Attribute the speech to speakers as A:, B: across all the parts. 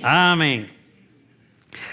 A: Amén.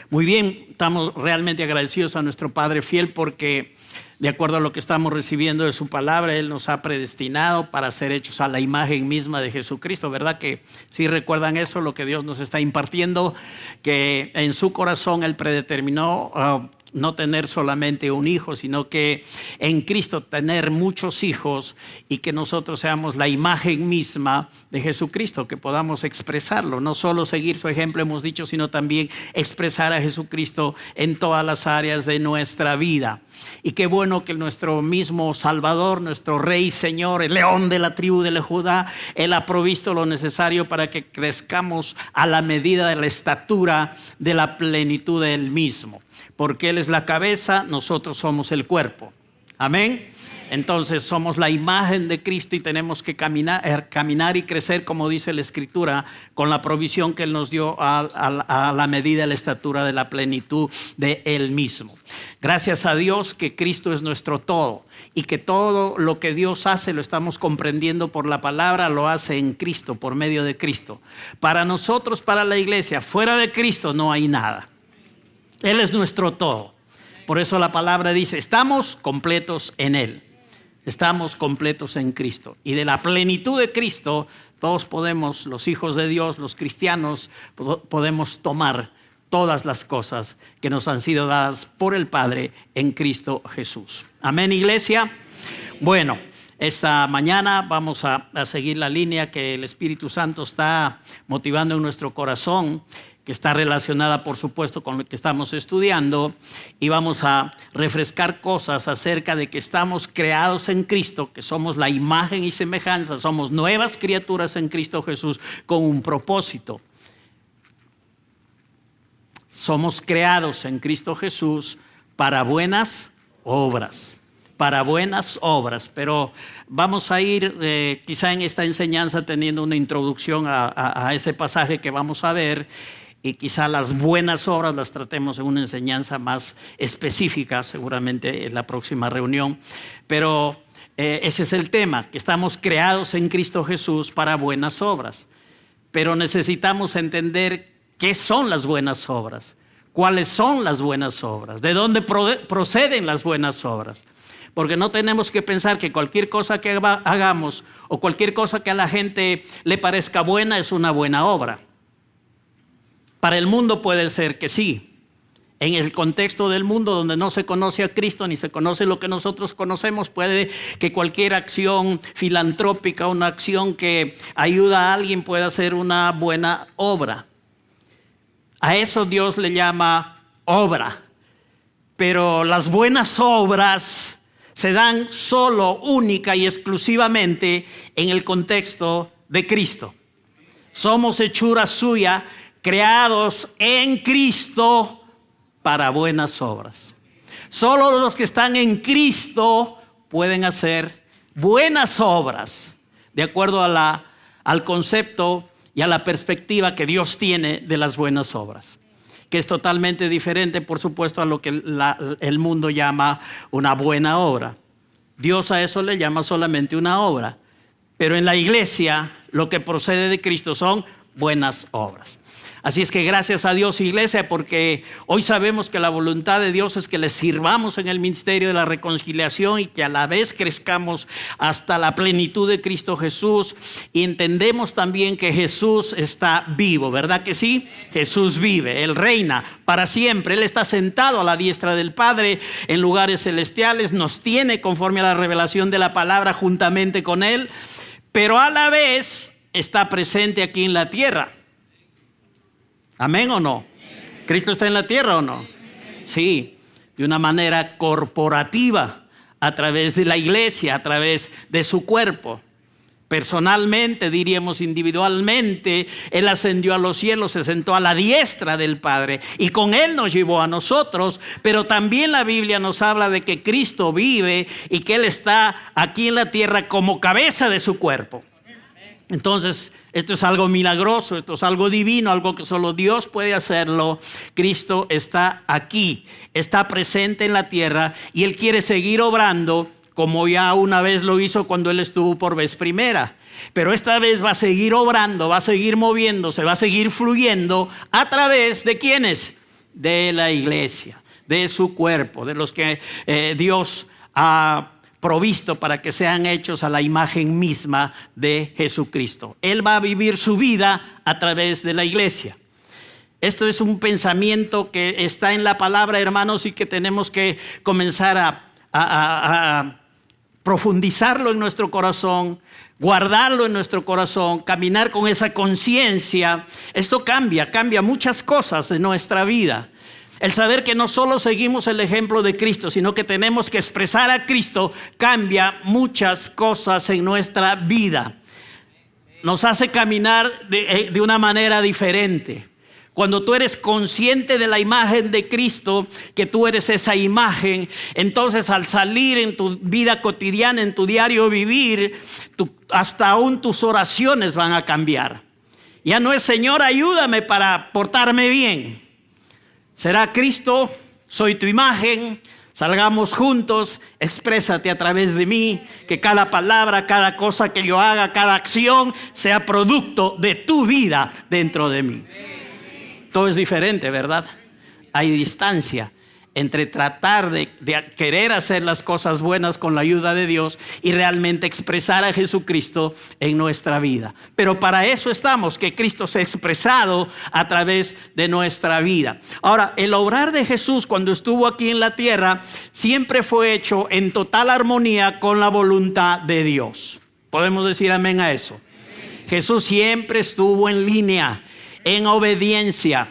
A: Muy bien, estamos realmente agradecidos a nuestro Padre fiel porque de acuerdo a lo que estamos recibiendo de su palabra, Él nos ha predestinado para ser hechos a la imagen misma de Jesucristo, ¿verdad? Que si recuerdan eso, lo que Dios nos está impartiendo, que en su corazón Él predeterminó no tener solamente un hijo, sino que en Cristo tener muchos hijos y que nosotros seamos la imagen misma de Jesucristo, que podamos expresarlo, no solo seguir su ejemplo, hemos dicho, sino también expresar a Jesucristo en todas las áreas de nuestra vida. Y qué bueno que nuestro mismo Salvador, nuestro Rey Señor, el León de la tribu de Judá, Él ha provisto lo necesario para que crezcamos a la medida de la estatura de la plenitud de Él mismo. Porque Él es la cabeza, nosotros somos el cuerpo. Amén. Entonces somos la imagen de Cristo y tenemos que caminar y crecer, como dice la Escritura, con la provisión que Él nos dio a la medida de la estatura de la plenitud de Él mismo. Gracias a Dios que Cristo es nuestro todo y que todo lo que Dios hace lo estamos comprendiendo por la palabra, lo hace en Cristo, por medio de Cristo. Para nosotros, para la iglesia, fuera de Cristo no hay nada. Él es nuestro todo. Por eso la palabra dice, estamos completos en Él. Estamos completos en Cristo. Y de la plenitud de Cristo, todos podemos, los hijos de Dios, los cristianos, podemos tomar todas las cosas que nos han sido dadas por el Padre en Cristo Jesús. Amén, iglesia. Bueno, esta mañana vamos a seguir la línea que el Espíritu Santo está motivando en nuestro corazón, que está relacionada, por supuesto, con lo que estamos estudiando, y vamos a refrescar cosas acerca de que estamos creados en Cristo, que somos la imagen y semejanza, somos nuevas criaturas en Cristo Jesús con un propósito. Somos creados en Cristo Jesús para buenas obras. Para buenas obras, pero vamos a ir quizá en esta enseñanza teniendo una introducción a ese pasaje que vamos a ver. Y quizá las buenas obras las tratemos en una enseñanza más específica, seguramente en la próxima reunión. Pero ese es el tema, que estamos creados en Cristo Jesús para buenas obras. Pero necesitamos entender qué son las buenas obras, cuáles son las buenas obras, de dónde proceden las buenas obras. Porque no tenemos que pensar que cualquier cosa que hagamos o cualquier cosa que a la gente le parezca buena es una buena obra. Para el mundo puede ser que sí. En el contexto del mundo donde no se conoce a Cristo ni se conoce lo que nosotros conocemos, puede que cualquier acción filantrópica, una acción que ayuda a alguien pueda ser una buena obra. A eso Dios le llama obra. Pero las buenas obras se dan solo, única y exclusivamente en el contexto de Cristo. Somos hechura suya, creados en Cristo para buenas obras. Solo los que están en Cristo pueden hacer buenas obras, de acuerdo al concepto y a la perspectiva que Dios tiene de las buenas obras, que es totalmente diferente, por supuesto, a lo que el mundo llama una buena obra. Dios a eso le llama solamente una obra, pero en la iglesia lo que procede de Cristo son buenas obras. Así es que gracias a Dios, iglesia, porque hoy sabemos que la voluntad de Dios es que le sirvamos en el ministerio de la reconciliación y que a la vez crezcamos hasta la plenitud de Cristo Jesús. Y entendemos también que Jesús está vivo, ¿verdad que sí? Jesús vive, Él reina para siempre. Él está sentado a la diestra del Padre en lugares celestiales, nos tiene conforme a la revelación de la palabra juntamente con Él, pero a la vez está presente aquí en la tierra. ¿Amén o no? ¿Cristo está en la tierra o no? Sí, de una manera corporativa, a través de la iglesia, a través de su cuerpo. Personalmente, diríamos individualmente, Él ascendió a los cielos, se sentó a la diestra del Padre y con Él nos llevó a nosotros. Pero también la Biblia nos habla de que Cristo vive y que Él está aquí en la tierra como cabeza de su cuerpo. Entonces, esto es algo milagroso, esto es algo divino, algo que solo Dios puede hacerlo. Cristo está aquí, está presente en la tierra y Él quiere seguir obrando como ya una vez lo hizo cuando Él estuvo por vez primera. Pero esta vez va a seguir obrando, va a seguir moviéndose, va a seguir fluyendo a través de ¿quiénes? De la iglesia, de su cuerpo, de los que Dios ha provisto para que sean hechos a la imagen misma de Jesucristo. Él va a vivir su vida a través de la iglesia. Esto es un pensamiento que está en la palabra, hermanos, y que tenemos que comenzar a profundizarlo en nuestro corazón, guardarlo en nuestro corazón, caminar con esa conciencia. Esto cambia muchas cosas de nuestra vida. El saber que no solo seguimos el ejemplo de Cristo, sino que tenemos que expresar a Cristo, cambia muchas cosas en nuestra vida. Nos hace caminar de una manera diferente. Cuando tú eres consciente de la imagen de Cristo, que tú eres esa imagen, entonces al salir en tu vida cotidiana, en tu diario vivir, hasta aún tus oraciones van a cambiar. Ya no es Señor, ayúdame para portarme bien. Será Cristo, soy tu imagen, salgamos juntos, exprésate a través de mí, que cada palabra, cada cosa que yo haga, cada acción sea producto de tu vida dentro de mí. Todo es diferente, ¿verdad? Hay distancia entre tratar de querer hacer las cosas buenas con la ayuda de Dios y realmente expresar a Jesucristo en nuestra vida. Pero para eso estamos, que Cristo se ha expresado a través de nuestra vida. Ahora, el obrar de Jesús cuando estuvo aquí en la tierra siempre fue hecho en total armonía con la voluntad de Dios. ¿Podemos decir amén a eso? Jesús siempre estuvo en línea, en obediencia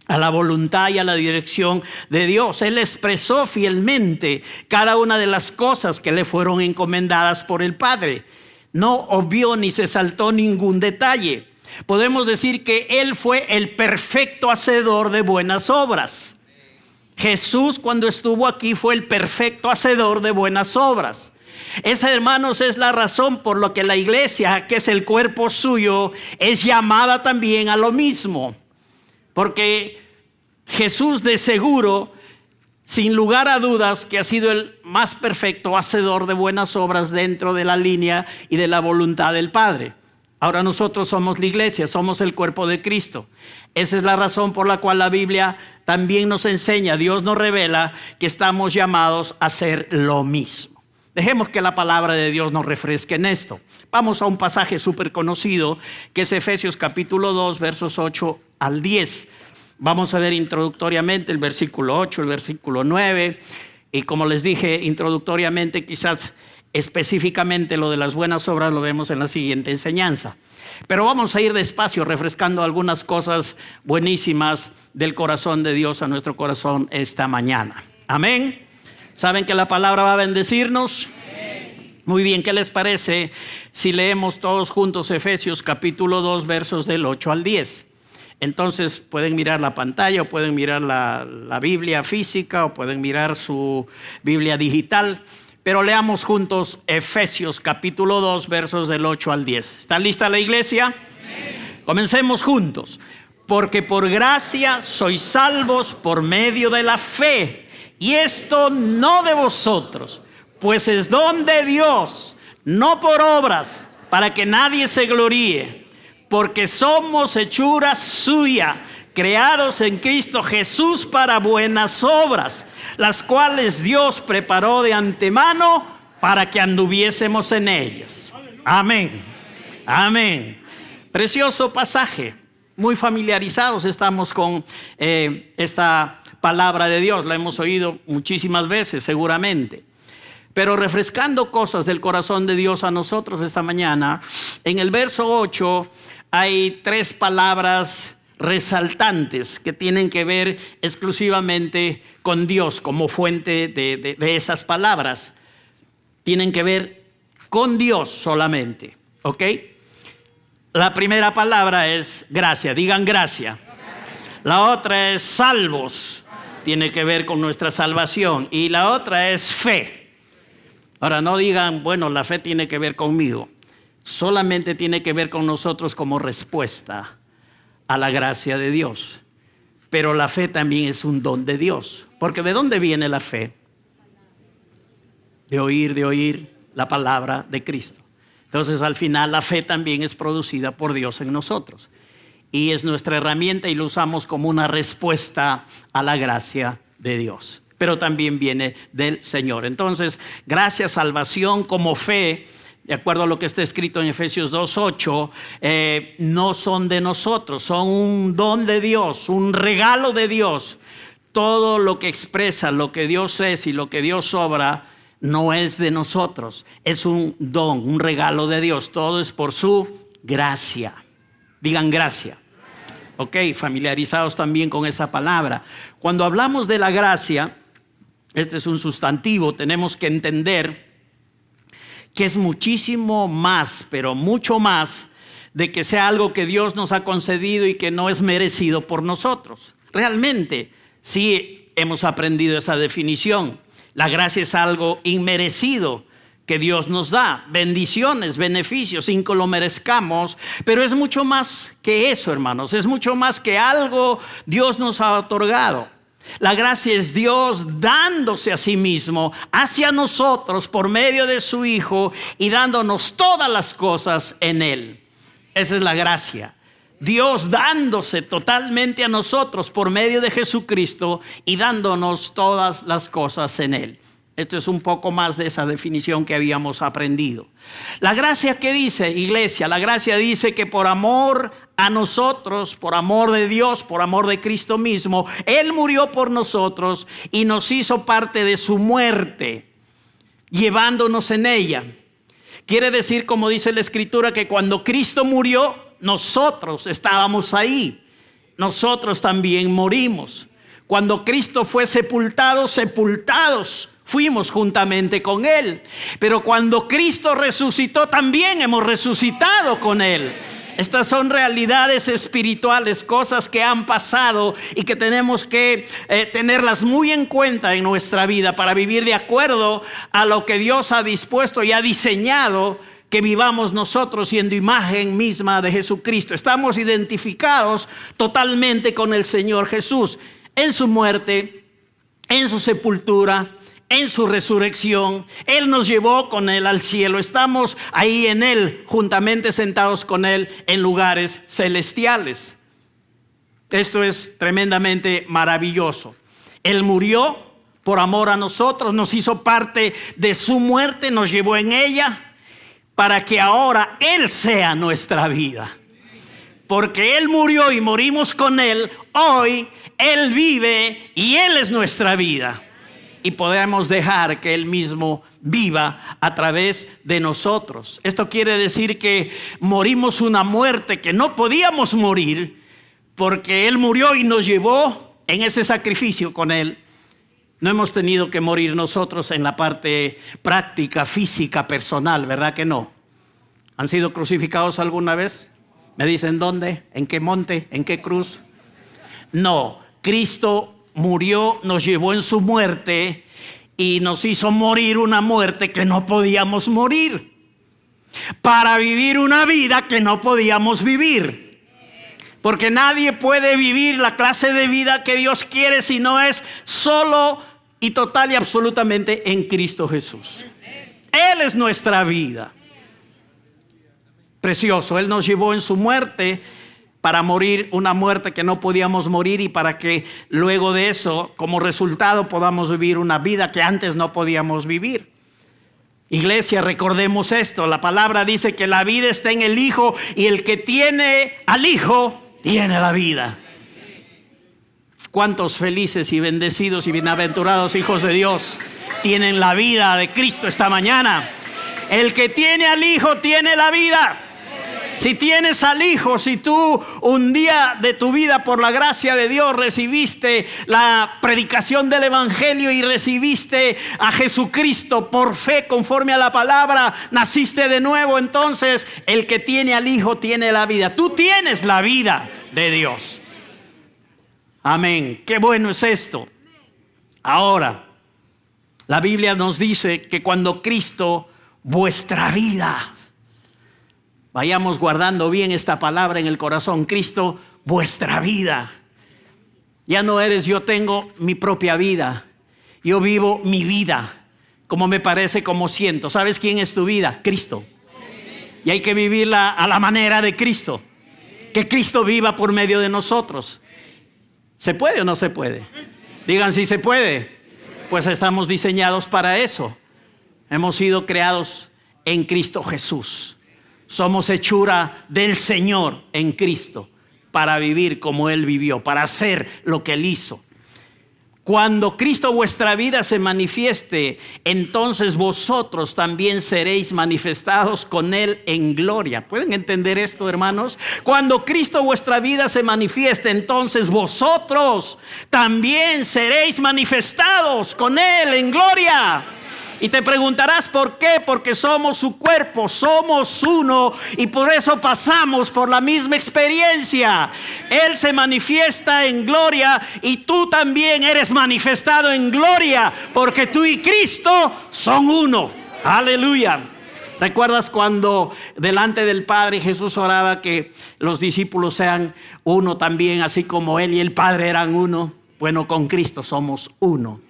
A: a la voluntad y a la dirección de Dios. Él expresó fielmente cada una de las cosas que le fueron encomendadas por el Padre. No obvió ni se saltó ningún detalle. Podemos decir que Él fue el perfecto hacedor de buenas obras. Jesús, cuando estuvo aquí, fue el perfecto hacedor de buenas obras. Esa, hermanos, es la razón por la que la iglesia, que es el cuerpo suyo, es llamada también a lo mismo. Porque Jesús, de seguro, sin lugar a dudas, que ha sido el más perfecto hacedor de buenas obras dentro de la línea y de la voluntad del Padre. Ahora nosotros somos la iglesia, somos el cuerpo de Cristo. Esa es la razón por la cual la Biblia también nos enseña, Dios nos revela que estamos llamados a hacer lo mismo. Dejemos que la palabra de Dios nos refresque en esto. Vamos a un pasaje súper conocido que es Efesios capítulo 2, versos 8 al 10. Vamos a ver introductoriamente el versículo 8, el versículo 9. Y como les dije introductoriamente, quizás específicamente lo de las buenas obras lo vemos en la siguiente enseñanza. Pero vamos a ir despacio refrescando algunas cosas buenísimas del corazón de Dios a nuestro corazón esta mañana. Amén. ¿Saben que la palabra va a bendecirnos? Muy bien, ¿qué les parece si leemos todos juntos Efesios capítulo 2, versos del 8 al 10? Entonces pueden mirar la pantalla o pueden mirar la Biblia física o pueden mirar su Biblia digital. Pero leamos juntos Efesios capítulo 2, versos del 8 al 10. ¿Está lista la iglesia? Comencemos juntos. Porque por gracia sois salvos por medio de la fe. Y esto no de vosotros, pues es don de Dios, no por obras, para que nadie se gloríe. Porque somos hechura suya, creados en Cristo Jesús para buenas obras, las cuales Dios preparó de antemano para que anduviésemos en ellas. Amén. Amén. Precioso pasaje. Muy familiarizados estamos con esta palabra de Dios. La hemos oído muchísimas veces seguramente. Pero refrescando cosas del corazón de Dios a nosotros esta mañana, en el verso 8 hay 3 palabras resaltantes que tienen que ver exclusivamente con Dios como fuente de esas palabras. Tienen que ver con Dios solamente, ¿ok? La primera palabra es gracia, digan gracia. La otra es salvos, tiene que ver con nuestra salvación. Y la otra es fe. Ahora no digan, bueno, la fe tiene que ver conmigo. Solamente tiene que ver con nosotros como respuesta a la gracia de Dios. Pero la fe también es un don de Dios. Porque ¿de dónde viene la fe? De oír la palabra de Cristo. Entonces, al final, la fe también es producida por Dios en nosotros. Y es nuestra herramienta y lo usamos como una respuesta a la gracia de Dios. Pero también viene del Señor. Entonces, gracia, salvación como fe, de acuerdo a lo que está escrito en Efesios 2:8, no son de nosotros, son un don de Dios, un regalo de Dios. Todo lo que expresa lo que Dios es y lo que Dios obra no es de nosotros, es un don, un regalo de Dios. Todo es por su gracia. Digan gracia. Ok, familiarizados también con esa palabra. Cuando hablamos de la gracia, este es un sustantivo, tenemos que entender que es muchísimo más, pero mucho más, de que sea algo que Dios nos ha concedido y que no es merecido por nosotros. Realmente, sí hemos aprendido esa definición. La gracia es algo inmerecido que Dios nos da, bendiciones, beneficios, sin que lo merezcamos, pero es mucho más que eso, hermanos, es mucho más que algo Dios nos ha otorgado. La gracia es Dios dándose a sí mismo hacia nosotros por medio de su Hijo y dándonos todas las cosas en Él. Esa es la gracia. Dios dándose totalmente a nosotros por medio de Jesucristo y dándonos todas las cosas en Él. Esto es un poco más de esa definición que habíamos aprendido. La gracia, ¿qué dice, iglesia? La gracia dice que por amor a nosotros, por amor de Dios, por amor de Cristo mismo, Él murió por nosotros y nos hizo parte de su muerte, llevándonos en ella. Quiere decir, como dice la Escritura, que cuando Cristo murió, nosotros estábamos ahí. Nosotros también morimos. Cuando Cristo fue sepultado, sepultados fuimos juntamente con Él. Pero cuando Cristo resucitó, también hemos resucitado con Él. Estas son realidades espirituales, cosas que han pasado y que tenemos que tenerlas muy en cuenta en nuestra vida para vivir de acuerdo a lo que Dios ha dispuesto y ha diseñado que vivamos nosotros siendo imagen misma de Jesucristo. Estamos identificados totalmente con el Señor Jesús en su muerte, en su sepultura, en su resurrección. Él nos llevó con Él al cielo. Estamos ahí en Él, juntamente sentados con Él en lugares celestiales. Esto es tremendamente maravilloso. Él murió por amor a nosotros, nos hizo parte de su muerte, nos llevó en ella para que ahora Él sea nuestra vida. Porque Él murió y morimos con Él, hoy Él vive y Él es nuestra vida. Y podemos dejar que Él mismo viva a través de nosotros. Esto quiere decir que morimos una muerte que no podíamos morir, porque Él murió y nos llevó en ese sacrificio con Él. No hemos tenido que morir nosotros en la parte práctica, física, personal, ¿verdad que no? ¿Han sido crucificados alguna vez? ¿Me dicen dónde? ¿En qué monte? ¿En qué cruz? No, Cristo murió, nos llevó en su muerte y nos hizo morir una muerte que no podíamos morir, para vivir una vida que no podíamos vivir. Porque nadie puede vivir la clase de vida que Dios quiere si no es solo y total y absolutamente en Cristo Jesús. Él es nuestra vida. Precioso, Él nos llevó en su muerte para morir una muerte que no podíamos morir y para que luego de eso, como resultado, podamos vivir una vida que antes no podíamos vivir. Iglesia, recordemos esto. La palabra dice que la vida está en el Hijo y el que tiene al Hijo tiene la vida. ¿Cuántos felices y bendecidos y bienaventurados hijos de Dios tienen la vida de Cristo esta mañana? El que tiene al Hijo tiene la vida. Si tienes al Hijo, si tú un día de tu vida por la gracia de Dios recibiste la predicación del Evangelio y recibiste a Jesucristo por fe conforme a la palabra, naciste de nuevo, entonces el que tiene al Hijo tiene la vida. Tú tienes la vida de Dios. Amén. Qué bueno es esto. Ahora, la Biblia nos dice que cuando Cristo, vuestra vida, vayamos guardando bien esta palabra en el corazón. Cristo, vuestra vida. Ya no eres yo tengo mi propia vida. Yo vivo mi vida como me parece, como siento. ¿Sabes quién es tu vida? Cristo. Y hay que vivirla a la manera de Cristo. Que Cristo viva por medio de nosotros. ¿Se puede o no se puede? Digan si se puede. Pues estamos diseñados para eso. Hemos sido creados en Cristo Jesús. Somos hechura del Señor en Cristo para vivir como Él vivió, para hacer lo que Él hizo. Cuando Cristo vuestra vida se manifieste, entonces vosotros también seréis manifestados con Él en gloria. ¿Pueden entender esto, hermanos? Cuando Cristo vuestra vida se manifieste, entonces vosotros también seréis manifestados con Él en gloria. Y te preguntarás por qué, porque somos su cuerpo, somos uno y por eso pasamos por la misma experiencia. Él se manifiesta en gloria y tú también eres manifestado en gloria, porque tú y Cristo son uno. Aleluya. ¿Recuerdas cuando delante del Padre Jesús oraba que los discípulos sean uno también, así como Él y el Padre eran uno? Bueno, con Cristo somos uno.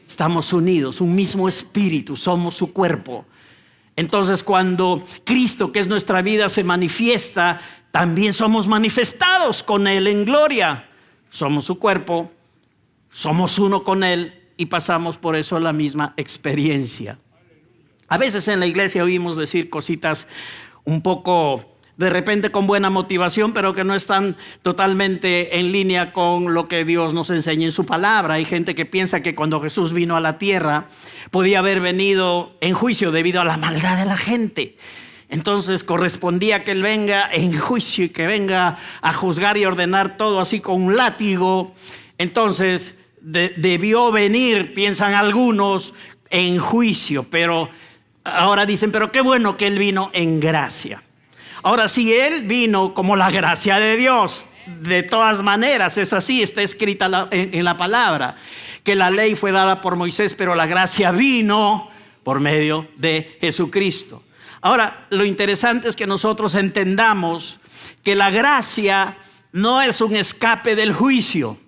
A: Estamos unidos, un mismo espíritu, somos su cuerpo. Entonces cuando Cristo, que es nuestra vida, se manifiesta, también somos manifestados con Él en gloria. Somos su cuerpo, somos uno con Él y pasamos por eso la misma experiencia. A veces en la iglesia oímos decir cositas un poco de repente con buena motivación, pero que no están totalmente en línea con lo que Dios nos enseña en su palabra. Hay gente que piensa que cuando Jesús vino a la tierra podía haber venido en juicio debido a la maldad de la gente. Entonces correspondía que Él venga en juicio y que venga a juzgar y ordenar todo así con un látigo. Entonces debió venir, piensan algunos, en juicio, pero ahora dicen, pero qué bueno que Él vino en gracia. Ahora, si Él vino como la gracia de Dios, de todas maneras es así, está escrita en la palabra, que la ley fue dada por Moisés, pero la gracia vino por medio de Jesucristo. Ahora, lo interesante es que nosotros entendamos que la gracia no es un escape del juicio.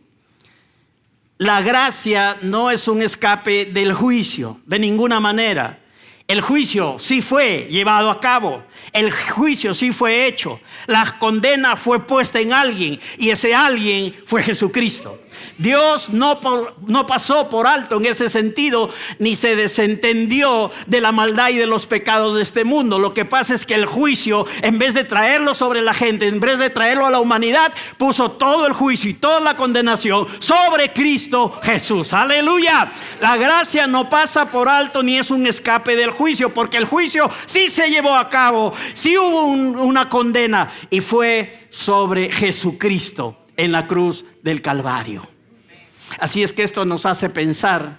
A: La gracia no es un escape del juicio, de ninguna manera. El juicio sí fue llevado a cabo, el juicio sí fue hecho, la condena fue puesta en alguien y ese alguien fue Jesucristo. Dios no pasó por alto en ese sentido, ni se desentendió de la maldad y de los pecados de este mundo. Lo que pasa es que el juicio, en vez de traerlo sobre la gente, en vez de traerlo a la humanidad, puso todo el juicio y toda la condenación sobre Cristo Jesús. Aleluya. La gracia no pasa por alto ni es un escape del juicio, porque el juicio sí se llevó a cabo, sí hubo una condena y fue sobre Jesucristo en la cruz del Calvario. Así es que esto nos hace pensar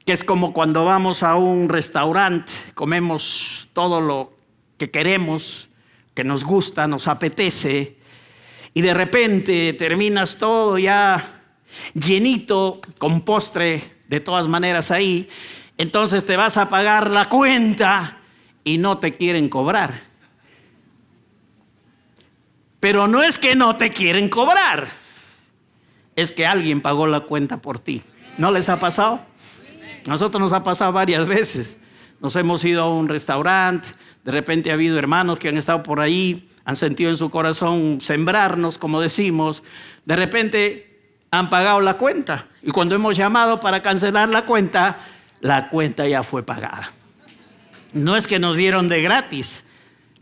A: que es como cuando vamos a un restaurante, comemos todo lo que queremos, que nos gusta, nos apetece, y de repente terminas todo ya llenito, con postre de todas maneras ahí. Entonces te vas a pagar la cuenta y no te quieren cobrar. Pero no es que no te quieren cobrar, es que alguien pagó la cuenta por ti. ¿No les ha pasado? A nosotros nos ha pasado varias veces. Nos hemos ido a un restaurante, de repente ha habido hermanos que han estado por ahí, han sentido en su corazón sembrarnos, como decimos. De repente han pagado la cuenta y cuando hemos llamado para cancelar la cuenta ya fue pagada. No es que nos dieron de gratis,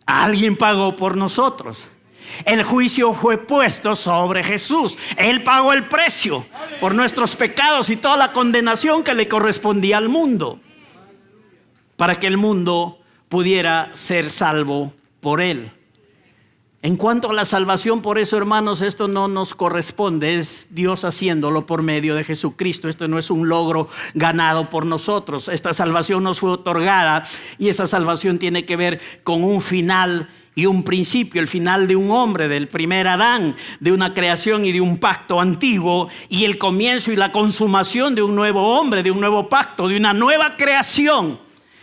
A: alguien pagó por nosotros. El juicio fue puesto sobre Jesús. Él pagó el precio por nuestros pecados y toda la condenación que le correspondía al mundo, para que el mundo pudiera ser salvo por Él. En cuanto a la salvación, por eso, hermanos, esto no nos corresponde, es Dios haciéndolo por medio de Jesucristo. Esto no es un logro ganado por nosotros. Esta salvación nos fue otorgada y esa salvación tiene que ver con un final y un principio, el final de un hombre, del primer Adán, de una creación y de un pacto antiguo, y el comienzo y la consumación de un nuevo hombre, de un nuevo pacto, de una nueva creación,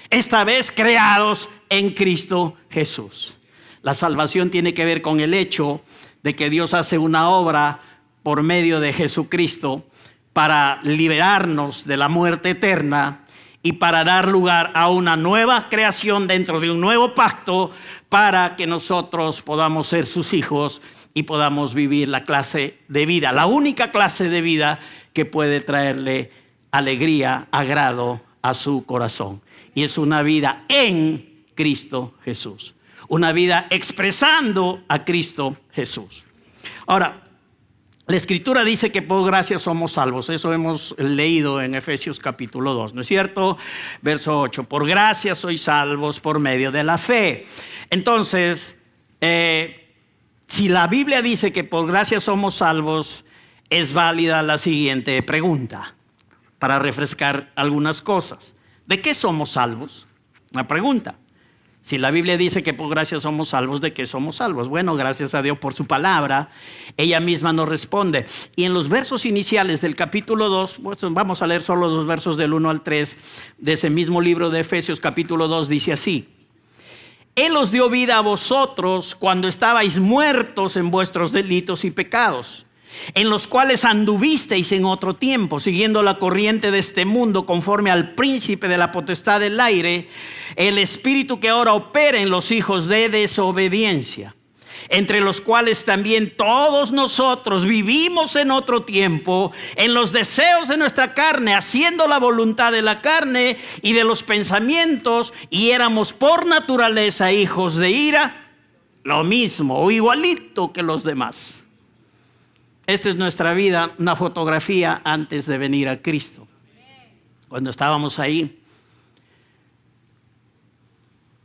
A: esta vez creados en Cristo Jesús. La salvación tiene que ver con el hecho de que Dios hace una obra por medio de Jesucristo para liberarnos de la muerte eterna y para dar lugar a una nueva creación dentro de un nuevo pacto para que nosotros podamos ser sus hijos y podamos vivir la clase de vida, la única clase de vida que puede traerle alegría, agrado a su corazón. Y es una vida en Cristo Jesús, una vida expresando a Cristo Jesús. Ahora, la Escritura dice que por gracia somos salvos. Eso hemos leído en Efesios capítulo 2, ¿no es cierto? Verso 8, por gracia sois salvos por medio de la fe. Entonces, si la Biblia dice que por gracia somos salvos, es válida la siguiente pregunta para refrescar algunas cosas. ¿De qué somos salvos? Una pregunta. Si la Biblia dice que por gracia somos salvos, ¿de qué somos salvos? Bueno, gracias a Dios por su palabra, ella misma nos responde. Y en los versos iniciales del capítulo 2, pues vamos a leer solo los versos del 1 al 3 de ese mismo libro de Efesios capítulo 2, dice así: Él os dio vida a vosotros cuando estabais muertos en vuestros delitos y pecados, en los cuales anduvisteis en otro tiempo, siguiendo la corriente de este mundo, conforme al príncipe de la potestad del aire, el espíritu que ahora opera en los hijos de desobediencia, entre los cuales también todos nosotros vivimos en otro tiempo, en los deseos de nuestra carne, haciendo la voluntad de la carne y de los pensamientos, y éramos por naturaleza hijos de ira, lo mismo o igualito que los demás. Esta es nuestra vida, una fotografía antes de venir a Cristo. Cuando estábamos ahí,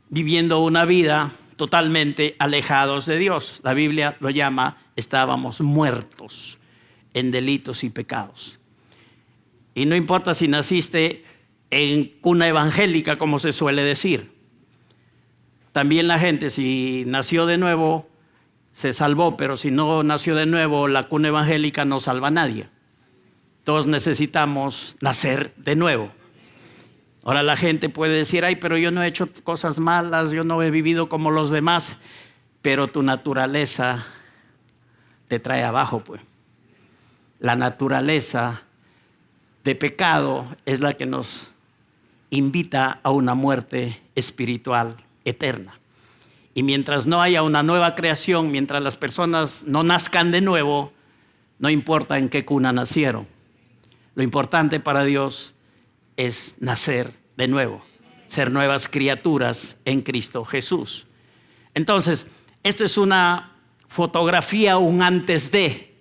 A: viviendo una vida totalmente alejados de Dios. La Biblia lo llama, estábamos muertos en delitos y pecados. Y no importa si naciste en cuna evangélica, como se suele decir. También la gente, si nació de nuevo, se salvó, pero si no nació de nuevo, la cuna evangélica no salva a nadie. Todos necesitamos nacer de nuevo. Ahora la gente puede decir, ay, pero yo no he hecho cosas malas, yo no he vivido como los demás, pero tu naturaleza te trae abajo, pues. La naturaleza de pecado es la que nos invita a una muerte espiritual eterna. Y mientras no haya una nueva creación, mientras las personas no nazcan de nuevo, no importa en qué cuna nacieron. Lo importante para Dios es nacer de nuevo, ser nuevas criaturas en Cristo Jesús. Entonces, esto es una fotografía, un antes de.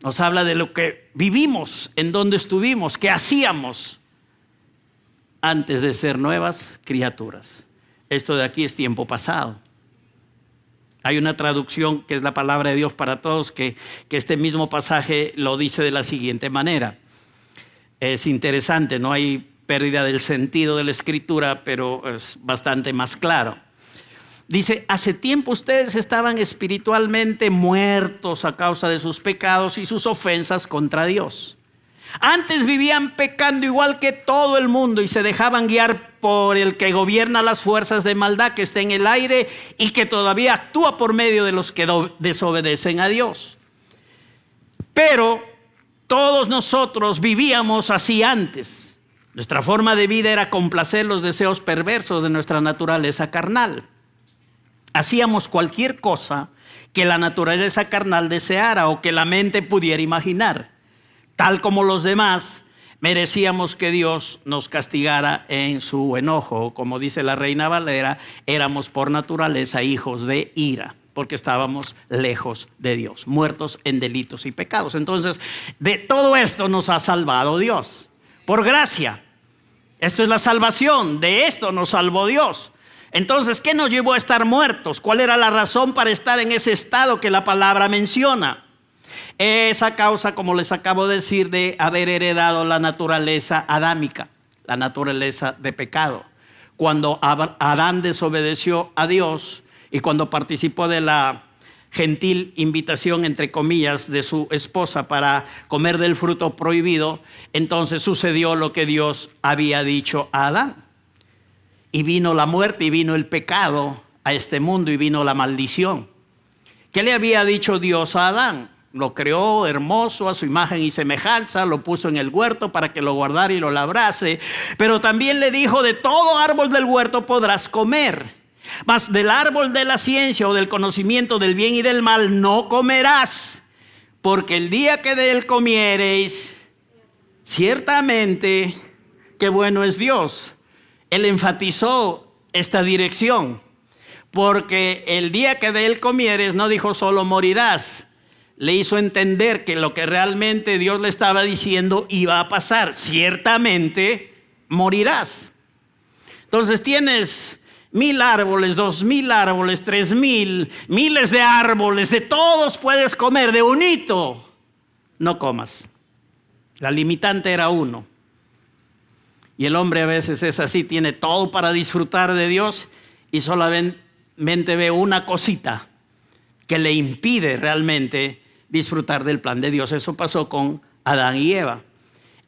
A: Nos habla de lo que vivimos, en donde estuvimos, qué hacíamos antes de ser nuevas criaturas. Esto de aquí es tiempo pasado. Hay una traducción que es la palabra de Dios para todos que este mismo pasaje lo dice de la siguiente manera. Es interesante, no hay pérdida del sentido de la escritura, pero es bastante más claro. Dice, hace tiempo ustedes estaban espiritualmente muertos a causa de sus pecados y sus ofensas contra Dios. Antes vivían pecando igual que todo el mundo y se dejaban guiar por el que gobierna las fuerzas de maldad que está en el aire y que todavía actúa por medio de los que desobedecen a Dios. Pero todos nosotros vivíamos así antes. Nuestra forma de vida era complacer los deseos perversos de nuestra naturaleza carnal. Hacíamos cualquier cosa que la naturaleza carnal deseara o que la mente pudiera imaginar. Tal como los demás, merecíamos que Dios nos castigara en su enojo. Como dice la Reina Valera, éramos por naturaleza hijos de ira, porque estábamos lejos de Dios, muertos en delitos y pecados. Entonces, de todo esto nos ha salvado Dios, por gracia. Esto es la salvación, de esto nos salvó Dios. Entonces, ¿qué nos llevó a estar muertos? ¿Cuál era la razón para estar en ese estado que la palabra menciona? Esa causa, como les acabo de decir, de haber heredado la naturaleza adámica, la naturaleza de pecado. Cuando Adán desobedeció a Dios y cuando participó de la gentil invitación, entre comillas, de su esposa para comer del fruto prohibido, entonces sucedió lo que Dios había dicho a Adán. Y vino la muerte y vino el pecado a este mundo y vino la maldición. ¿Qué le había dicho Dios a Adán? lo creó hermoso a su imagen y semejanza, lo puso en el huerto para que lo guardara y lo labrase, pero también le dijo: de todo árbol del huerto podrás comer, mas del árbol de la ciencia o del conocimiento del bien y del mal no comerás, porque el día que de él comiereis, ciertamente qué bueno es Dios. Él enfatizó esta dirección, porque el día que de él comieres, no dijo solo morirás, le hizo entender que lo que realmente Dios le estaba diciendo iba a pasar: ciertamente morirás. Entonces tienes 1000 árboles, 2000 árboles, 3000, miles de árboles, de todos puedes comer, de un hito no comas. La limitante era uno. Y el hombre a veces es así, tiene todo para disfrutar de Dios y solamente ve una cosita que le impide realmente disfrutar del plan de Dios. Eso pasó con Adán y Eva.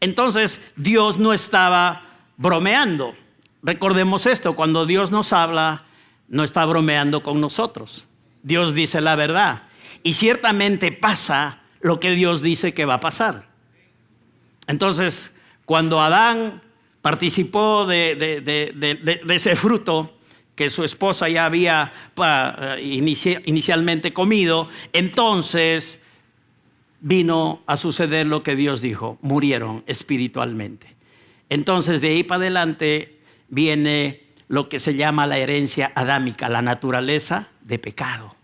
A: Entonces Dios no estaba bromeando. Recordemos esto: cuando Dios nos habla, no está bromeando con nosotros. Dios dice la verdad y ciertamente pasa lo que Dios dice que va a pasar. Entonces, cuando Adán participó de ese fruto que su esposa ya había inicialmente comido, entonces vino a suceder lo que Dios dijo: murieron espiritualmente. Entonces de ahí para adelante viene lo que se llama la herencia adámica, la naturaleza de pecado.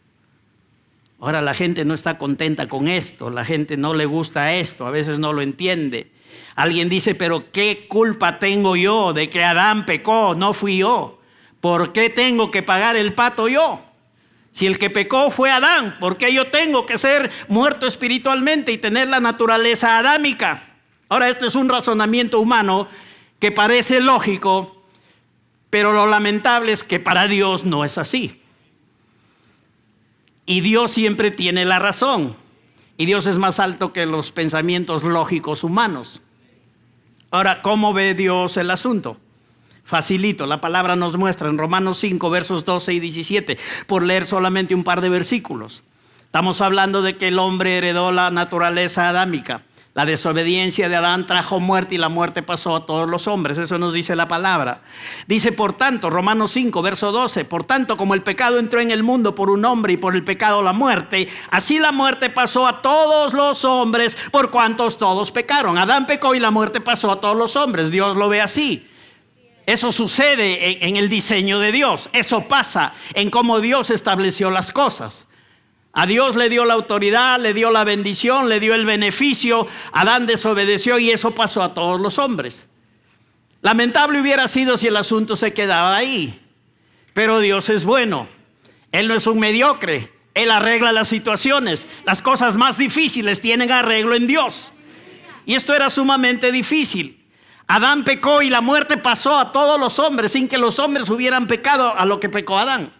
A: Ahora la gente no está contenta con esto, la gente no le gusta esto, a veces no lo entiende. Alguien dice: pero ¿qué culpa tengo yo de que Adán pecó? No fui yo. ¿Por qué tengo que pagar el pato yo? Si el que pecó fue Adán, ¿por qué yo tengo que ser muerto espiritualmente y tener la naturaleza adámica? Ahora, esto es un razonamiento humano que parece lógico, pero lo lamentable es que para Dios no es así. Y Dios siempre tiene la razón. Y Dios es más alto que los pensamientos lógicos humanos. Ahora, ¿cómo ve Dios el asunto? Facilito, la palabra nos muestra en Romanos 5, versos 12 y 17, por leer solamente un par de versículos. Estamos hablando de que el hombre heredó la naturaleza adámica. La desobediencia de Adán trajo muerte y la muerte pasó a todos los hombres. Eso nos dice la palabra. Dice, por tanto, Romanos 5, verso 12, por tanto, como el pecado entró en el mundo por un hombre y por el pecado la muerte, así la muerte pasó a todos los hombres por cuantos todos pecaron. Adán pecó y la muerte pasó a todos los hombres. Dios lo ve así. Eso sucede en el diseño de Dios. Eso pasa en cómo Dios estableció las cosas. A Dios le dio la autoridad, le dio la bendición, le dio el beneficio. Adán desobedeció y eso pasó a todos los hombres. Lamentable hubiera sido si el asunto se quedaba ahí. Pero Dios es bueno. Él no es un mediocre. Él arregla las situaciones. Las cosas más difíciles tienen arreglo en Dios. Y esto era sumamente difícil. Adán pecó y la muerte pasó a todos los hombres sin que los hombres hubieran pecado a lo que pecó Adán.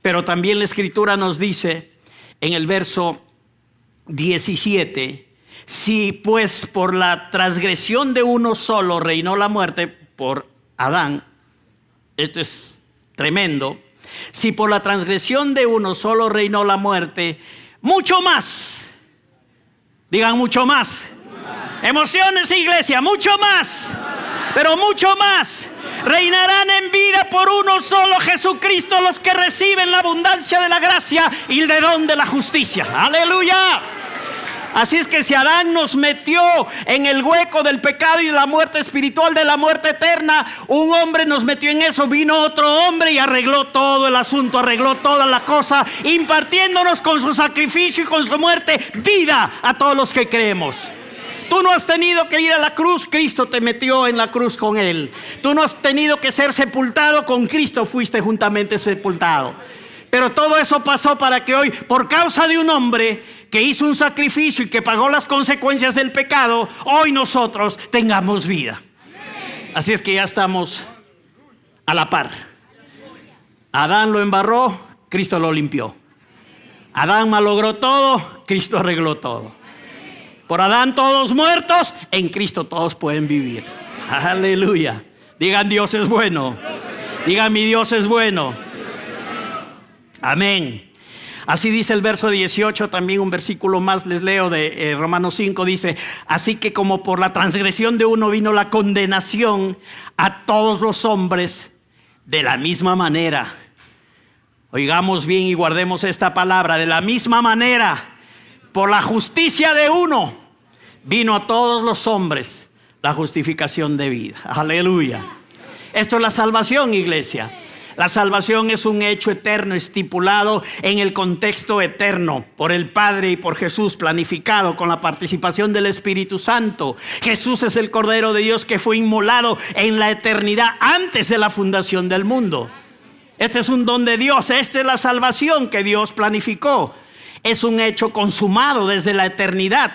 A: Pero también la Escritura nos dice en el verso 17, si pues por la transgresión de uno solo reinó la muerte por Adán, esto es tremendo, si por la transgresión de uno solo reinó la muerte, mucho más, digan mucho más, emociones, iglesia, mucho más, pero mucho más. Reinarán en vida por uno solo, Jesucristo, los que reciben la abundancia de la gracia y el don de la justicia. ¡Aleluya! Así es que si Adán nos metió en el hueco del pecado y de la muerte espiritual, de la muerte eterna, un hombre nos metió en eso, vino otro hombre y arregló todo el asunto, arregló toda la cosa, impartiéndonos con su sacrificio y con su muerte vida a todos los que creemos. Tú no has tenido que ir a la cruz, Cristo te metió en la cruz con Él. Tú no has tenido que ser sepultado, con Cristo fuiste juntamente sepultado. Pero todo eso pasó para que hoy, por causa de un hombre que hizo un sacrificio y que pagó las consecuencias del pecado, hoy nosotros tengamos vida. Así es que ya estamos a la par. Adán lo embarró, Cristo lo limpió. Adán malogró todo, Cristo arregló todo. Por Adán todos muertos, en Cristo todos pueden vivir. Aleluya. Digan, Dios es bueno. Digan, mi Dios es bueno. Amén. Así dice el verso 18, también un versículo más les leo de Romanos 5, dice: así que como por la transgresión de uno vino la condenación a todos los hombres, de la misma manera, oigamos bien y guardemos esta palabra, de la misma manera, por la justicia de uno, vino a todos los hombres la justificación de vida. Aleluya. Esto es la salvación, iglesia. La salvación es un hecho eterno estipulado en el contexto eterno por el Padre y por Jesús, planificado con la participación del Espíritu Santo. Jesús es el Cordero de Dios que fue inmolado en la eternidad antes de la fundación del mundo. Este es un don de Dios. Esta es la salvación que Dios planificó. Es un hecho consumado desde la eternidad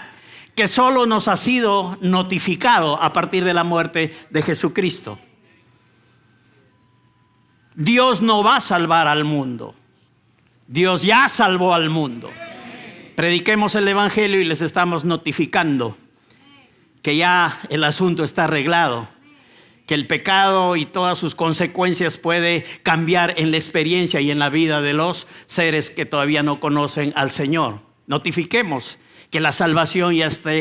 A: que solo nos ha sido notificado a partir de la muerte de Jesucristo. Dios no va a salvar al mundo. Dios ya salvó al mundo. Prediquemos el Evangelio y les estamos notificando que ya el asunto está arreglado, que el pecado y todas sus consecuencias puede cambiar en la experiencia y en la vida de los seres que todavía no conocen al Señor. Notifiquemos que la salvación ya está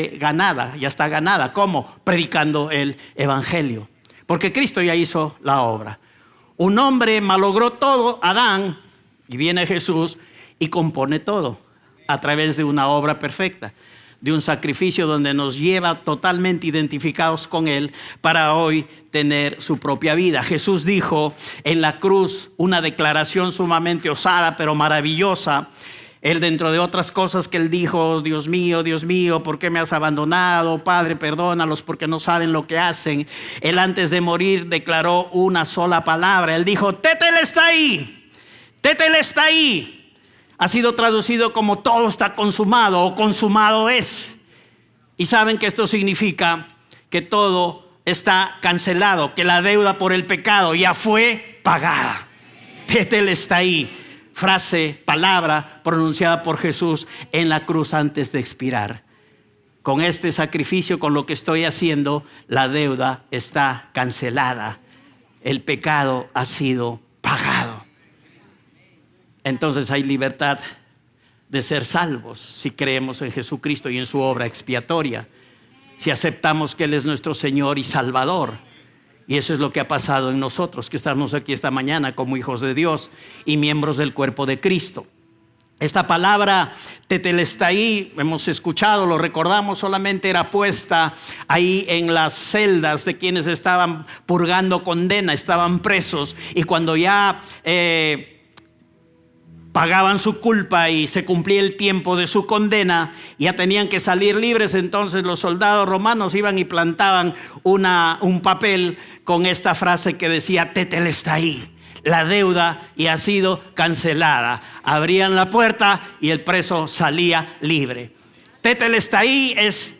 A: ganada. ¿Cómo? Predicando el Evangelio. Porque Cristo ya hizo la obra. Un hombre malogró todo, Adán, y viene Jesús y compone todo a través de una obra perfecta, de un sacrificio donde nos lleva totalmente identificados con Él para hoy tener su propia vida. Jesús dijo en la cruz una declaración sumamente osada pero maravillosa. Él, dentro de otras cosas que Él dijo: Dios mío, ¿por qué me has abandonado? Padre, perdónalos porque no saben lo que hacen. Él, antes de morir, declaró una sola palabra. Él dijo: Tetelestai, Tetelestai. Ha sido traducido como todo está consumado o consumado es. Y saben que esto significa que todo está cancelado, que la deuda por el pecado ya fue pagada. Tetelestai. Frase, palabra pronunciada por Jesús en la cruz antes de expirar. Con este sacrificio, con lo que estoy haciendo, la deuda está cancelada. El pecado ha sido pagado. Entonces hay libertad de ser salvos si creemos en Jesucristo y en su obra expiatoria. Si aceptamos que Él es nuestro Señor y Salvador. Y eso es lo que ha pasado en nosotros, que estamos aquí esta mañana como hijos de Dios y miembros del cuerpo de Cristo. Esta palabra tetelestai, hemos escuchado, lo recordamos, solamente era puesta ahí en las celdas de quienes estaban purgando condena, estaban presos. Y cuando ya pagaban su culpa y se cumplía el tiempo de su condena, ya tenían que salir libres. Entonces los soldados romanos iban y plantaban un papel con esta frase que decía: tetelestai, la deuda y ha sido cancelada. Abrían la puerta y el preso salía libre. Tetelestai es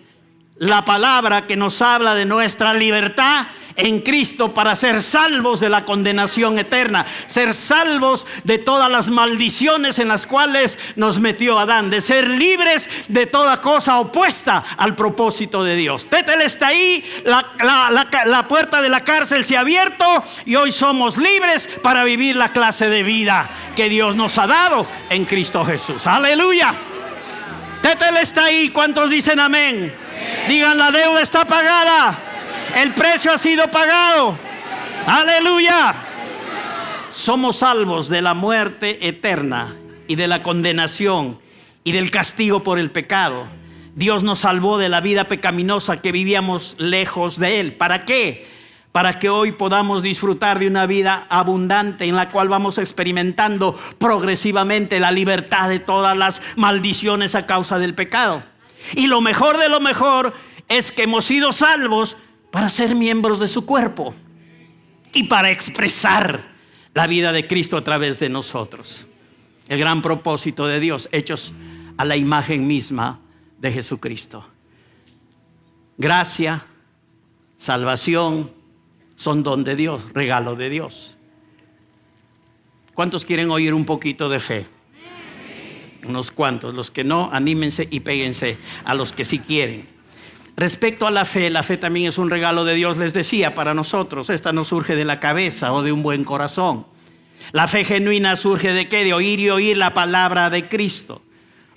A: la palabra que nos habla de nuestra libertad en Cristo para ser salvos de la condenación eterna, ser salvos de todas las maldiciones en las cuales nos metió Adán, de ser libres de toda cosa opuesta al propósito de Dios. Tetelestai, la puerta de la cárcel se ha abierto y hoy somos libres para vivir la clase de vida que Dios nos ha dado en Cristo Jesús. Aleluya. Tetelestai, ¿cuántos dicen amén? Digan: la deuda está pagada, el precio ha sido pagado. Aleluya. Somos salvos de la muerte eterna y de la condenación y del castigo por el pecado. Dios nos salvó de la vida pecaminosa que vivíamos lejos de Él. ¿Para qué? Para que hoy podamos disfrutar de una vida abundante en la cual vamos experimentando progresivamente la libertad de todas las maldiciones a causa del pecado. Y lo mejor de lo mejor es que hemos sido salvos para ser miembros de su cuerpo y para expresar la vida de Cristo a través de nosotros. El gran propósito de Dios, hechos a la imagen misma de Jesucristo. Gracia, salvación son don de Dios, regalo de Dios. ¿Cuántos quieren oír un poquito de fe? Unos cuantos. Los que no, anímense y péguense a los que sí quieren. Respecto a la fe también es un regalo de Dios, les decía, para nosotros. Esta no surge de la cabeza o de un buen corazón. La fe genuina surge ¿de qué? De oír y oír la palabra de Cristo.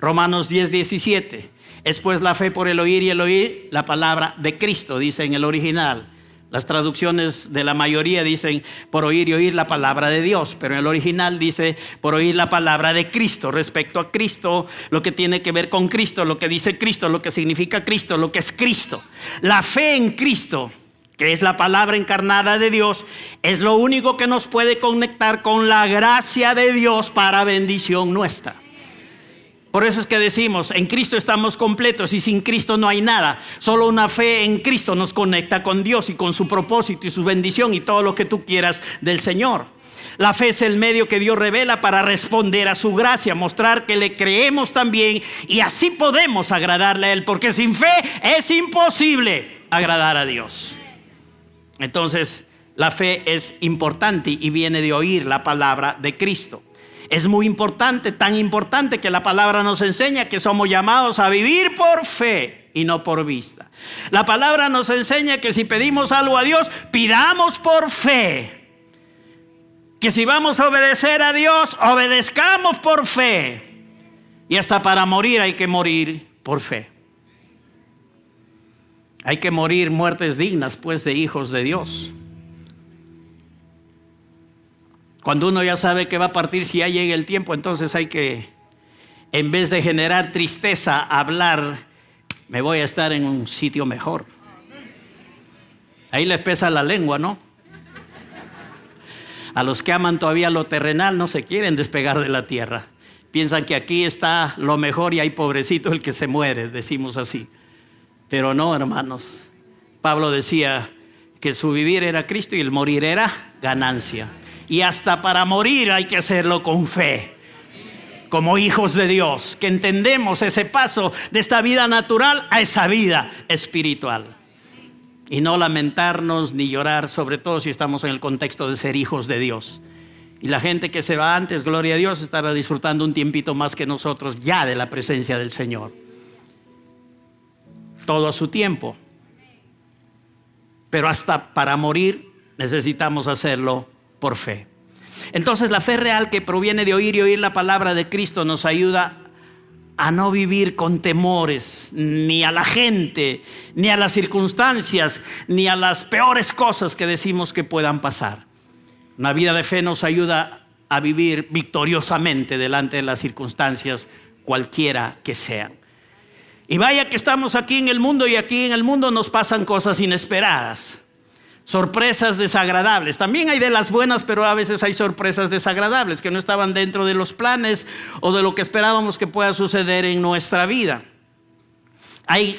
A: Romanos 10:17. Es pues la fe por el oír y el oír la palabra de Cristo, dice en el original. Las traducciones de la mayoría dicen por oír y oír la palabra de Dios, pero en el original dice por oír la palabra de Cristo, respecto a Cristo, lo que tiene que ver con Cristo, lo que dice Cristo, lo que significa Cristo, lo que es Cristo. La fe en Cristo, que es la palabra encarnada de Dios, es lo único que nos puede conectar con la gracia de Dios para bendición nuestra. Por eso es que decimos, en Cristo estamos completos y sin Cristo no hay nada. Solo una fe en Cristo nos conecta con Dios y con su propósito y su bendición y todo lo que tú quieras del Señor. La fe es el medio que Dios revela para responder a su gracia, mostrar que le creemos también y así podemos agradarle a Él, porque sin fe es imposible agradar a Dios. Entonces, la fe es importante y viene de oír la palabra de Cristo. Es muy importante, tan importante que la palabra nos enseña que somos llamados a vivir por fe y no por vista. La palabra nos enseña que si pedimos algo a Dios, pidamos por fe. Que si vamos a obedecer a Dios, obedezcamos por fe. Y hasta para morir hay que morir por fe. Hay que morir muertes dignas, pues, de hijos de Dios. Cuando uno ya sabe que va a partir, si ya llega el tiempo, entonces hay que, en vez de generar tristeza, hablar, me voy a estar en un sitio mejor. Ahí les pesa la lengua, ¿no? A los que aman todavía lo terrenal no se quieren despegar de la tierra. Piensan que aquí está lo mejor y hay pobrecito el que se muere, decimos así. Pero no, hermanos. Pablo decía que su vivir era Cristo y el morir era ganancia. Y hasta para morir hay que hacerlo con fe, como hijos de Dios, que entendemos ese paso de esta vida natural a esa vida espiritual. Y no lamentarnos ni llorar, sobre todo si estamos en el contexto de ser hijos de Dios. Y la gente que se va antes, gloria a Dios, estará disfrutando un tiempito más que nosotros ya de la presencia del Señor. Todo a su tiempo. Pero hasta para morir necesitamos hacerlo por fe. Entonces la fe real que proviene de oír y oír la palabra de Cristo nos ayuda a no vivir con temores ni a la gente, ni a las circunstancias, ni a las peores cosas que decimos que puedan pasar. Una vida de fe nos ayuda a vivir victoriosamente delante de las circunstancias cualquiera que sean. Y vaya que estamos aquí en el mundo y aquí en el mundo nos pasan cosas inesperadas. Sorpresas desagradables. También hay de las buenas, pero a veces hay sorpresas desagradables que no estaban dentro de los planes o de lo que esperábamos que pueda suceder en nuestra vida. Hay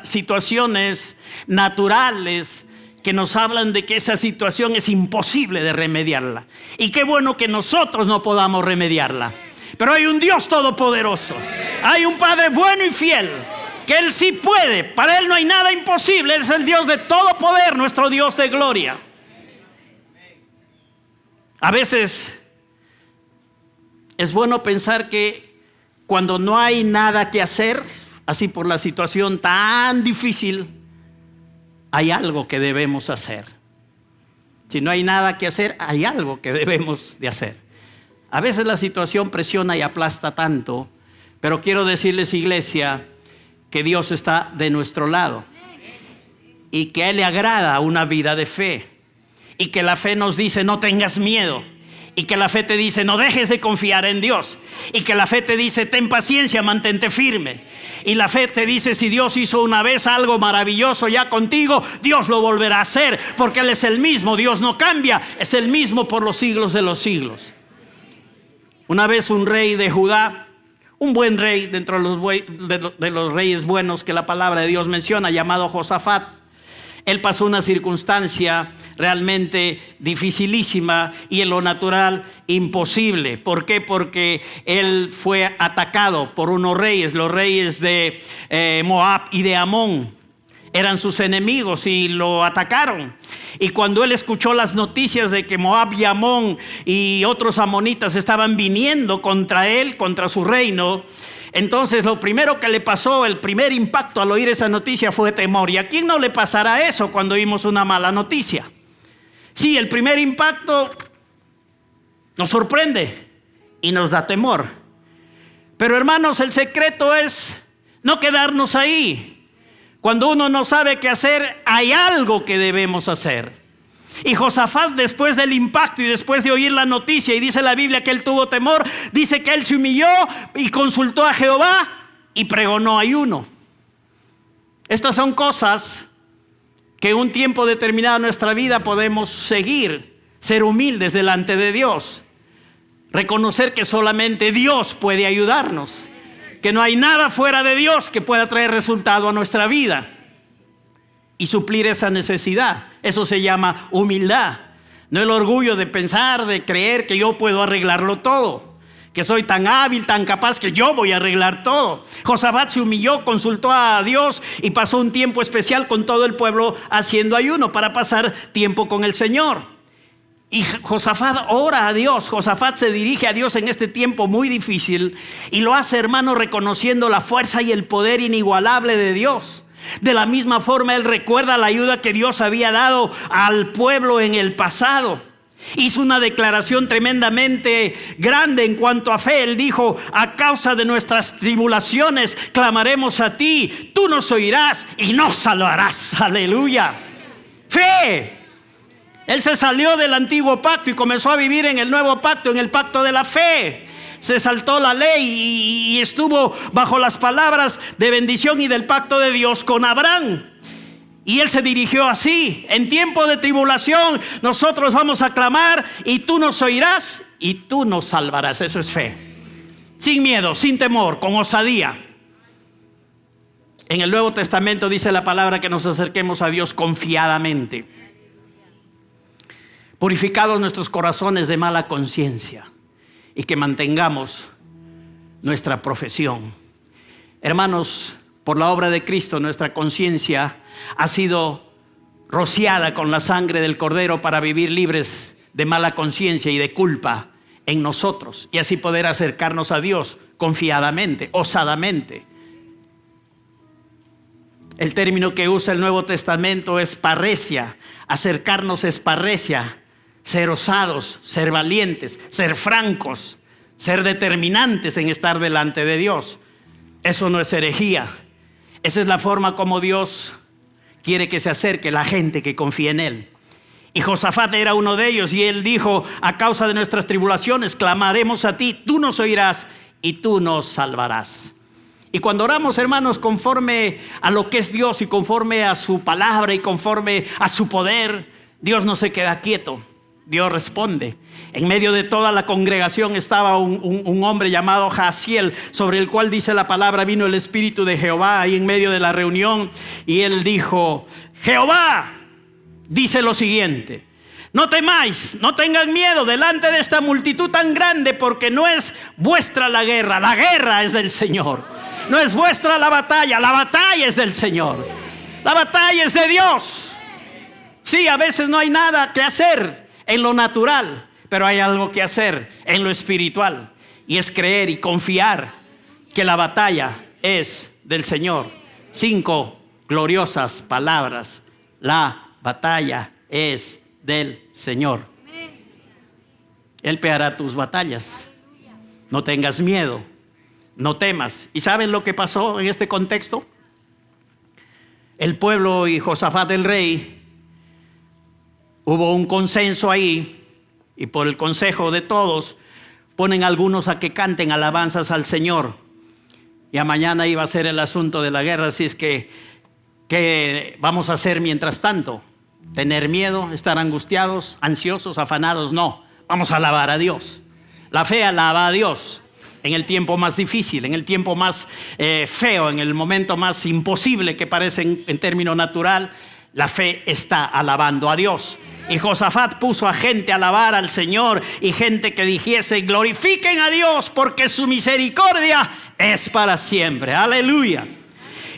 A: situaciones naturales que nos hablan de que esa situación es imposible de remediarla. Y qué bueno que nosotros no podamos remediarla. Pero hay un Dios todopoderoso. Hay un Padre bueno y fiel, que Él sí puede. Para Él no hay nada imposible. Él es el Dios de todo poder, nuestro Dios de gloria. A veces es bueno pensar que cuando no hay nada que hacer, así por la situación tan difícil, hay algo que debemos hacer. Si no hay nada que hacer, hay algo que debemos de hacer. A veces la situación presiona y aplasta tanto, pero quiero decirles, iglesia, que Dios está de nuestro lado y que a Él le agrada una vida de fe, y que la fe nos dice no tengas miedo, y que la fe te dice no dejes de confiar en Dios, y que la fe te dice ten paciencia, mantente firme, y la fe te dice si Dios hizo una vez algo maravilloso ya contigo, Dios lo volverá a hacer, porque Él es el mismo, Dios no cambia, es el mismo por los siglos de los siglos. Una vez un rey de Judá, un buen rey dentro de los reyes buenos que la palabra de Dios menciona, llamado Josafat, él pasó una circunstancia realmente dificilísima y en lo natural imposible. ¿Por qué? Porque él fue atacado por unos reyes, los reyes de Moab y de Amón. Eran sus enemigos y lo atacaron. Y cuando él escuchó las noticias de que Moab y Amón y otros amonitas estaban viniendo contra él, contra su reino, entonces lo primero que le pasó, el primer impacto al oír esa noticia fue temor. ¿Y a quién no le pasará eso cuando oímos una mala noticia? Sí, el primer impacto nos sorprende y nos da temor. Pero hermanos, el secreto es no quedarnos ahí. Cuando uno no sabe qué hacer, hay algo que debemos hacer. Y Josafat, después del impacto y después de oír la noticia, y dice la Biblia que él tuvo temor, dice que él se humilló y consultó a Jehová y pregonó ayuno. Estas son cosas que en un tiempo determinado de nuestra vida podemos seguir, ser humildes delante de Dios, reconocer que solamente Dios puede ayudarnos, que no hay nada fuera de Dios que pueda traer resultado a nuestra vida y suplir esa necesidad. Eso se llama humildad, no el orgullo de pensar, de creer que yo puedo arreglarlo todo, que soy tan hábil, tan capaz que yo voy a arreglar todo. Josafat se humilló, consultó a Dios y pasó un tiempo especial con todo el pueblo haciendo ayuno para pasar tiempo con el Señor. Y Josafat ora a Dios. Josafat se dirige a Dios en este tiempo muy difícil y lo hace, hermano, reconociendo la fuerza y el poder inigualable de Dios. De la misma forma, él recuerda la ayuda que Dios había dado al pueblo en el pasado. Hizo una declaración tremendamente grande en cuanto a fe. Él dijo: a causa de nuestras tribulaciones clamaremos a ti, tú nos oirás y nos salvarás. Aleluya. Fe. Él se salió del antiguo pacto y comenzó a vivir en el nuevo pacto, en el pacto de la fe. Se saltó la ley y estuvo bajo las palabras de bendición y del pacto de Dios con Abraham. Y él se dirigió así: en tiempo de tribulación nosotros vamos a clamar y tú nos oirás y tú nos salvarás. Eso es fe. Sin miedo, sin temor, con osadía. En el Nuevo Testamento dice la palabra que nos acerquemos a Dios confiadamente. Purificados nuestros corazones de mala conciencia y que mantengamos nuestra profesión. Hermanos, por la obra de Cristo nuestra conciencia ha sido rociada con la sangre del Cordero para vivir libres de mala conciencia y de culpa en nosotros y así poder acercarnos a Dios confiadamente, osadamente. El término que usa el Nuevo Testamento es parresia. Acercarnos es parresia. Ser osados, ser valientes, ser francos, ser determinantes en estar delante de Dios. Eso no es herejía. Esa es la forma como Dios quiere que se acerque la gente que confía en Él. Y Josafat era uno de ellos y él dijo: a causa de nuestras tribulaciones clamaremos a ti, tú nos oirás y tú nos salvarás. Y cuando oramos, hermanos, conforme a lo que es Dios y conforme a su palabra y conforme a su poder, Dios no se queda quieto. Dios responde. En medio de toda la congregación estaba un hombre llamado Jaasiel, sobre el cual dice la palabra: vino el Espíritu de Jehová ahí en medio de la reunión y él dijo: Jehová dice lo siguiente: no temáis, no tengan miedo delante de esta multitud tan grande, porque no es vuestra la guerra es del Señor. No es vuestra la batalla es del Señor. La batalla es de Dios. Sí, a veces no hay nada que hacer en lo natural, pero hay algo que hacer en lo espiritual, y es creer y confiar que la batalla es del Señor. 5 gloriosas palabras: la batalla es del Señor. Él peleará tus batallas. No tengas miedo, no temas. ¿Y saben lo que pasó en este contexto? El pueblo y Josafat el rey, hubo un consenso ahí, y por el consejo de todos ponen algunos a que canten alabanzas al Señor. Y a mañana iba a ser el asunto de la guerra. Así es que, ¿qué vamos a hacer mientras tanto? ¿Tener miedo? ¿Estar angustiados, ansiosos, afanados? No, vamos a alabar a Dios. La fe alaba a Dios en el tiempo más difícil, en el tiempo más feo, en el momento más imposible que parece en término natural. La fe está alabando a Dios. Y Josafat puso a gente a alabar al Señor y gente que dijese: glorifiquen a Dios porque su misericordia es para siempre. Aleluya.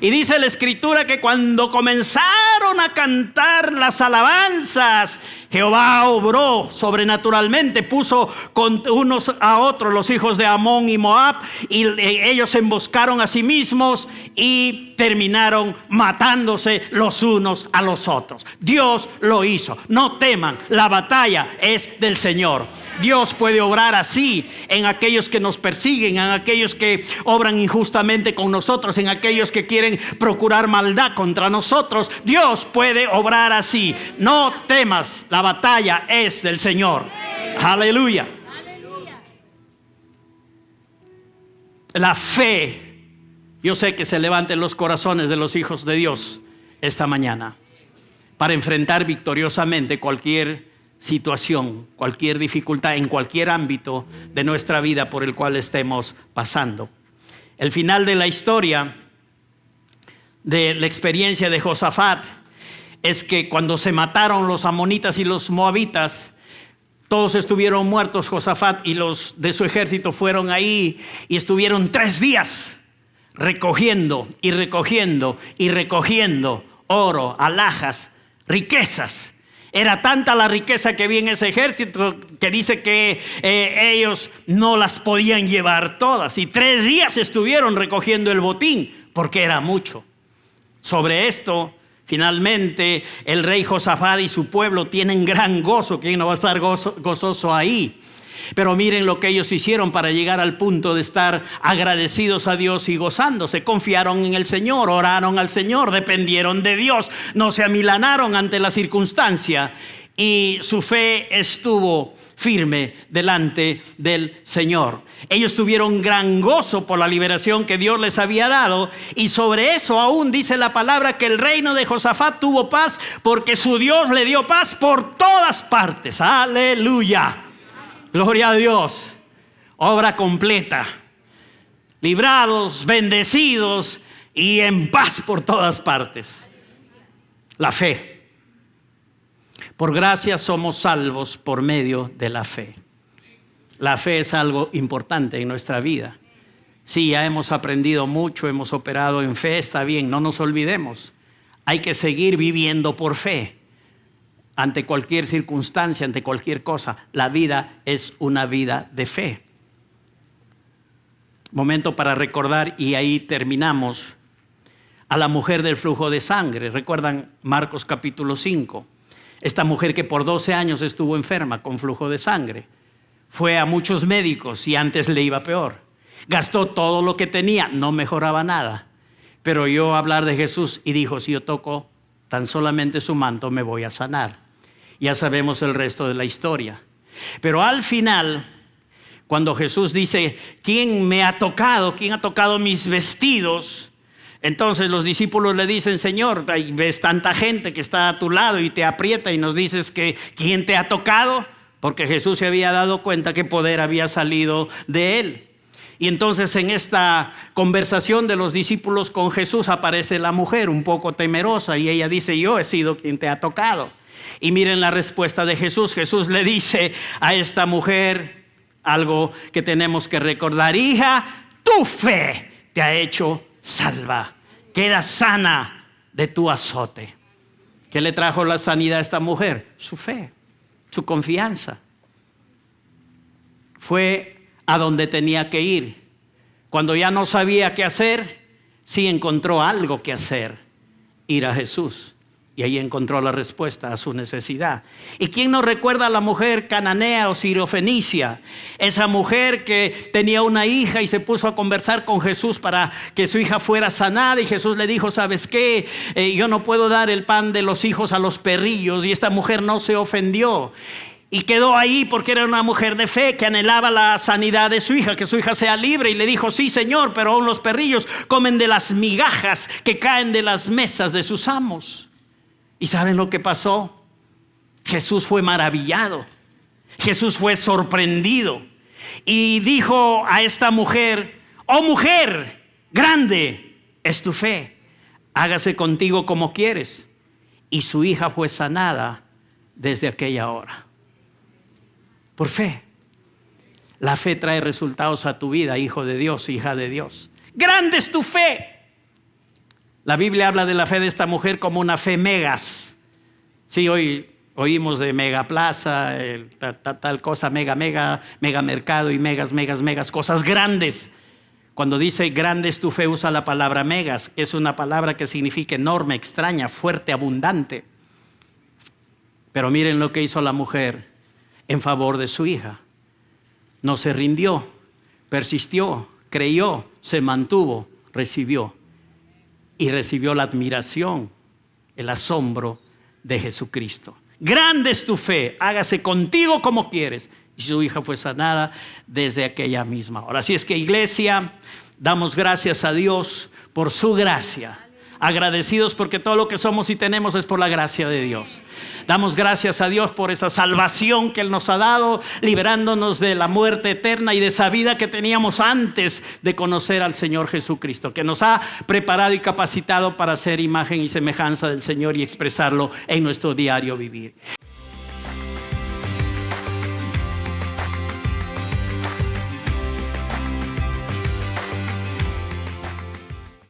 A: Y dice la Escritura que cuando comenzaron comenzaron a cantar las alabanzas. Jehová obró sobrenaturalmente, puso con unos a otros los hijos de Amón y Moab, y ellos se emboscaron a sí mismos y terminaron matándose los unos a los otros. Dios lo hizo. No teman, la batalla es del Señor. Dios puede obrar así en aquellos que nos persiguen, en aquellos que obran injustamente con nosotros, en aquellos que quieren procurar maldad contra nosotros. Dios puede obrar así. No temas, la batalla es del Señor. Aleluya. La fe. Yo sé que se levanten los corazones de los hijos de Dios esta mañana para enfrentar victoriosamente cualquier situación, cualquier dificultad en cualquier ámbito de nuestra vida por el cual estemos pasando. El final de la historia de la experiencia de Josafat es que cuando se mataron los amonitas y los moabitas, todos estuvieron muertos. Josafat y los de su ejército fueron ahí y estuvieron 3 días recogiendo y recogiendo y recogiendo oro, alhajas, riquezas. Era tanta la riqueza que había en ese ejército que dice que ellos no las podían llevar todas. Y 3 días estuvieron recogiendo el botín porque era mucho. Sobre esto, finalmente, el rey Josafat y su pueblo tienen gran gozo. ¿Quién no va a estar gozoso ahí? Pero miren lo que ellos hicieron para llegar al punto de estar agradecidos a Dios y gozándose. Confiaron en el Señor, oraron al Señor, dependieron de Dios, no se amilanaron ante la circunstancia y su fe estuvo firme delante del Señor. Ellos tuvieron gran gozo por la liberación que Dios les había dado, y sobre eso aún dice la palabra que el reino de Josafat tuvo paz porque su Dios le dio paz por todas partes. Aleluya. Gloria a Dios. Obra completa. Librados, bendecidos y en paz por todas partes. La fe. Por gracia somos salvos por medio de la fe. La fe es algo importante en nuestra vida. Sí, ya hemos aprendido mucho, hemos operado en fe, está bien, no nos olvidemos. Hay que seguir viviendo por fe. Ante cualquier circunstancia, ante cualquier cosa, la vida es una vida de fe. Momento para recordar, y ahí terminamos, a la mujer del flujo de sangre. ¿Recuerdan Marcos capítulo 5? Esta mujer que por 12 años estuvo enferma con flujo de sangre. Fue a muchos médicos y antes le iba peor. Gastó todo lo que tenía, no mejoraba nada. Pero oyó hablar de Jesús y dijo, si yo toco tan solamente su manto me voy a sanar. Ya sabemos el resto de la historia. Pero al final, cuando Jesús dice, ¿quién me ha tocado? ¿Quién ha tocado mis vestidos? Entonces los discípulos le dicen, Señor, ves tanta gente que está a tu lado y te aprieta y nos dices que ¿quién te ha tocado? Porque Jesús se había dado cuenta que poder había salido de él. Y entonces en esta conversación de los discípulos con Jesús aparece la mujer un poco temerosa y ella dice, yo he sido quien te ha tocado. Y miren la respuesta de Jesús. Jesús le dice a esta mujer algo que tenemos que recordar. Hija, tu fe te ha hecho salva. Queda sana de tu azote. ¿Qué le trajo la sanidad a esta mujer? Su fe, su confianza. Fue a donde tenía que ir. Cuando ya no sabía qué hacer, sí encontró algo que hacer. Ir a Jesús. Y ahí encontró la respuesta a su necesidad. ¿Y quién nos recuerda a la mujer cananea o sirofenicia? Esa mujer que tenía una hija y se puso a conversar con Jesús para que su hija fuera sanada. Y Jesús le dijo, ¿sabes qué? Yo no puedo dar el pan de los hijos a los perrillos. Y esta mujer no se ofendió. Y quedó ahí porque era una mujer de fe que anhelaba la sanidad de su hija, que su hija sea libre. Y le dijo, sí, Señor, pero aún los perrillos comen de las migajas que caen de las mesas de sus amos. ¿Y saben lo que pasó? Jesús fue maravillado. Jesús fue sorprendido. Y dijo a esta mujer, oh mujer, grande es tu fe. Hágase contigo como quieres. Y su hija fue sanada desde aquella hora. Por fe. La fe trae resultados a tu vida, hijo de Dios, hija de Dios. Grande es tu fe. La Biblia habla de la fe de esta mujer como una fe megas. Sí, hoy oímos de mega plaza, tal cosa, mega mercado y megas, cosas grandes. Cuando dice grande es tu fe, usa la palabra megas, que es una palabra que significa enorme, extraña, fuerte, abundante. Pero miren lo que hizo la mujer en favor de su hija. No se rindió, persistió, creyó, se mantuvo, recibió. Y recibió la admiración, el asombro de Jesucristo. Grande es tu fe, hágase contigo como quieres. Y su hija fue sanada desde aquella misma hora. Así es que, iglesia, damos gracias a Dios por su gracia. Agradecidos porque todo lo que somos y tenemos es por la gracia de Dios. Damos gracias a Dios por esa salvación que Él nos ha dado, liberándonos de la muerte eterna y de esa vida que teníamos antes de conocer al Señor Jesucristo, que nos ha preparado y capacitado para ser imagen y semejanza del Señor y expresarlo en nuestro diario vivir.